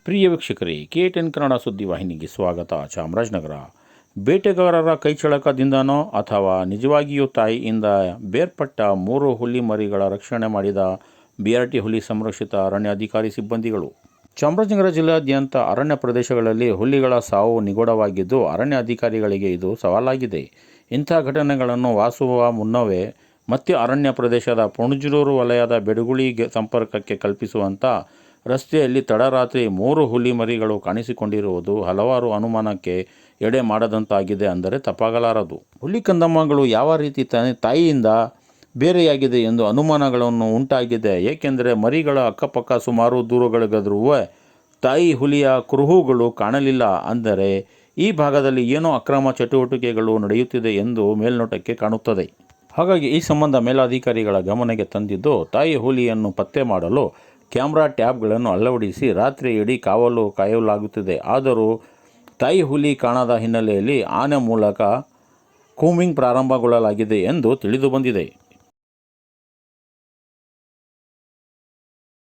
ಪ್ರಿಯ ವೀಕ್ಷಕರೇ, KTN ಕನ್ನಡ ಸುದ್ದಿವಾಹಿನಿಗೆ ಸ್ವಾಗತ. ಚಾಮರಾಜನಗರ ಬೇಟೆಗಾರರ ಕೈಚಳಕದಿಂದನೋ ಅಥವಾ ನಿಜವಾಗಿಯೂ ತಾಯಿಯಿಂದ ಬೇರ್ಪಟ್ಟ 3 ಹುಲಿ ಮರಿಗಳ ರಕ್ಷಣೆ ಮಾಡಿದ BRT ಹುಲಿ ಸಂರಕ್ಷಿತ ಅರಣ್ಯಾಧಿಕಾರಿ ಸಿಬ್ಬಂದಿಗಳು. ಚಾಮರಾಜನಗರ ಜಿಲ್ಲೆಯಾದ್ಯಂತ ಅರಣ್ಯ ಪ್ರದೇಶಗಳಲ್ಲಿ ಹುಲಿಗಳ ಸಾವು ನಿಗೂಢವಾಗಿದ್ದು, ಅರಣ್ಯ ಅಧಿಕಾರಿಗಳಿಗೆ ಇದು ಸವಾಲಾಗಿದೆ. ಇಂಥ ಘಟನೆಗಳನ್ನು ವಾಸುವ ಮುನ್ನವೇ ಮಧ್ಯ ಅರಣ್ಯ ಪ್ರದೇಶದ ಪುಣಜೂರು ವಲಯದ ಬೆಡಗುಳಿ ಸಂಪರ್ಕಕ್ಕೆ ಕಲ್ಪಿಸುವಂಥ ರಸ್ತೆಯಲ್ಲಿ ತಡರಾತ್ರಿ 3 ಹುಲಿ ಮರಿಗಳು ಕಾಣಿಸಿಕೊಂಡಿರುವುದು ಹಲವಾರು ಅನುಮಾನಕ್ಕೆ ಎಡೆ ಮಾಡದಂತಾಗಿದೆ ಅಂದರೆ ತಪ್ಪಾಗಲಾರದು. ಹುಲಿ ಕಂದಮ್ಮಗಳು ಯಾವ ರೀತಿ ತಾಯಿಯಿಂದ ಬೇರೆಯಾಗಿದೆ ಎಂದು ಅನುಮಾನಗಳನ್ನು ಉಂಟಾಗಿದೆ. ಏಕೆಂದರೆ ಮರಿಗಳ ಅಕ್ಕಪಕ್ಕ ಸುಮಾರು ದೂರಗಳಿಗಾದರೂ ತಾಯಿ ಹುಲಿಯ ಕುರುಹುಗಳು ಕಾಣಲಿಲ್ಲ. ಅಂದರೆ ಈ ಭಾಗದಲ್ಲಿ ಏನೋ ಅಕ್ರಮ ಚಟುವಟಿಕೆಗಳು ನಡೆಯುತ್ತಿದೆ ಎಂದು ಮೇಲ್ನೋಟಕ್ಕೆ ಕಾಣುತ್ತದೆ. ಹಾಗಾಗಿ ಈ ಸಂಬಂಧ ಮೇಲಾಧಿಕಾರಿಗಳ ಗಮನಕ್ಕೆ ತಂದಿದ್ದು, ತಾಯಿ ಹುಲಿಯನ್ನು ಪತ್ತೆ ಮಾಡಲು ಕ್ಯಾಮ್ರಾ ಟ್ಯಾಬ್ಗಳನ್ನು ಅಳವಡಿಸಿ ರಾತ್ರಿ ಇಡೀ ಕಾವಲು ಕಾಯಲಾಗುತ್ತಿದೆ. ಆದರೂ ತಾಯಿ ಹುಲಿ ಕಾಣದ ಹಿನ್ನೆಲೆಯಲ್ಲಿ ಆನೆ ಮೂಲಕ ಕೂಂಬಿಂಗ್ ಪ್ರಾರಂಭಗೊಳ್ಳಲಾಗಿದೆ ಎಂದು ತಿಳಿದು ಬಂದಿದೆ.